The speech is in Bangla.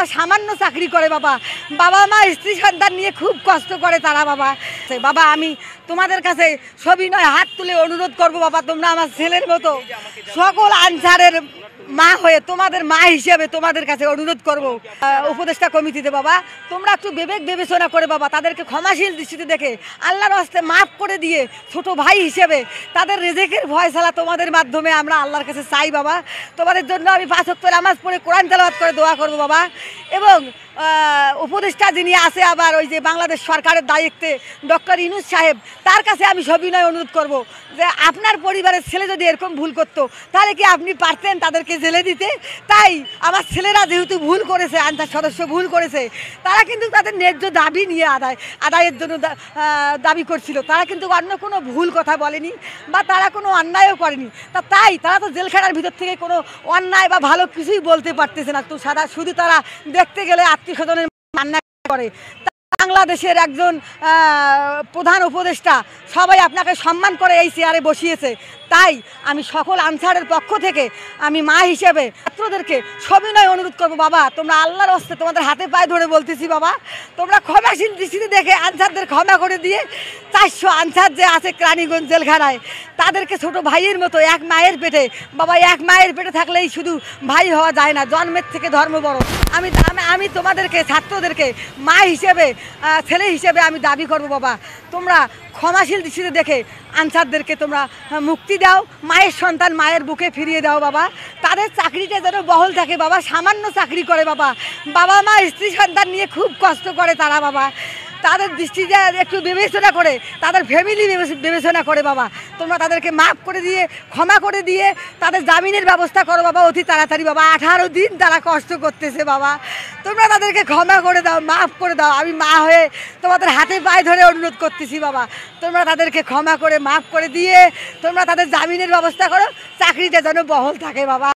বাবা সামান্য চাকরি করে বাবা, বাবা মা স্ত্রী সন্তান নিয়ে খুব কষ্ট করে তারা বাবা। বাবা আমি তোমাদের কাছে সবিনয় হাত তুলে অনুরোধ করব বাবা, তোমরা আমার ছেলের মতো সকল আনসারের মা হয়ে তোমাদের মা হিসেবে তোমাদের কাছে অনুরোধ করব, উপদেষ্টা কমিটিতে বাবা তোমরা একটু বিবেক বিবেচনা করে বাবা তাদেরকে ক্ষমাশীল দৃষ্টিতে দেখে আল্লাহর হস্তে মাফ করে দিয়ে ছোট ভাই হিসেবে তাদের রিজিকের ফয়সালা তোমাদের মাধ্যমে আমরা আল্লাহর কাছে চাই বাবা। তোমাদের জন্য আমি 5 ওয়াক্ত নামাজ পড়ে কোরআন তেলাওয়াত করে দোয়া করব বাবা। এবং উপদেষ্টা যিনি আছে আবার ওই যে বাংলাদেশ সরকারের দায়িত্বে ডক্টর ইউনূস সাহেব, তার কাছে আমি সবিনয় অনুরোধ করব যে আপনার পরিবারের ছেলে যদি এরকম ভুল করতো তাহলে কি আপনি পারতেন তাদেরকে জেলে দিতে? তাই আমার ছেলেরা যেহেতু ভুল করেছে, আনসার সদস্য ভুল করেছে, তারা কিন্তু তাদের ন্যায্য দাবি নিয়ে আদায়ের জন্য দাবি করছিল, তারা কিন্তু অন্য কোনো ভুল কথা বলেনি বা তারা কোনো অন্যায়ও করেনি। তাই তারা তো জেলখানার ভিতর থেকে কোনো অন্যায় বা ভালো কিছুই বলতে পারতেছে না, তো শুধু তারা দেখতে গেলে আত্মীয় স্বজনের কান্না করে। বাংলাদেশের একজন প্রধান উপদেষ্টা সবাই আপনাকে সম্মান করে এই চেয়ারে বসিয়েছে, তাই আমি সকল আনসারের পক্ষ থেকে আমি মা হিসেবে ছাত্রদেরকে সবিনয় অনুরোধ করবো বাবা, তোমরা আল্লাহর হস্তে তোমাদের হাতে পায়ে ধরে বলতেছি বাবা, তোমরা ক্ষমাশীল দৃষ্টিতে দেখে আনসারদের ক্ষমা করে দিয়ে 400 আনসার যে আছে কেরানীগঞ্জ জেলখানায় তাদেরকে ছোট ভাইয়ের মতো এক মায়ের পেটে বাবা, এক মায়ের পেটে থাকলেই শুধু ভাই হওয়া যায় না, জন্মের থেকে ধর্ম বড়। আমি তোমাদেরকে ছাত্রদেরকে মা হিসেবে ছেলে হিসেবে আমি দাবি করব বাবা, তোমরা ক্ষমাশীল দৃষ্টিতে দেখে আনসারদেরকে তোমরা মুক্তি দাও, মায়ের সন্তান মায়ের বুকে ফিরিয়ে দাও বাবা, তাদের চাকরিটা যেন বহাল থাকে বাবা, সামান্য চাকরি করে বাবা, বাবা মা স্ত্রী সন্তান নিয়ে খুব কষ্ট করে তারা বাবা, তাদের দৃষ্টিতে একটু বিবেচনা করে তাদের ফ্যামিলি বিবেচনা করে বাবা, তোমরা তাদেরকে মাফ করে দিয়ে ক্ষমা করে দিয়ে তাদের জামিনের ব্যবস্থা করো বাবা অতি তাড়াতাড়ি বাবা। 18 দিন তারা কষ্ট করতেছে বাবা, তোমরা তাদেরকে ক্ষমা করে দাও, মাফ করে দাও। আমি মা হয়ে তোমাদের হাতে পায়ে ধরে অনুরোধ করতেছি বাবা, তোমরা তাদেরকে ক্ষমা করে মাফ করে দিয়ে তোমরা তাদের জামিনের ব্যবস্থা করো, চাকরিটা যেন বহাল থাকে বাবা।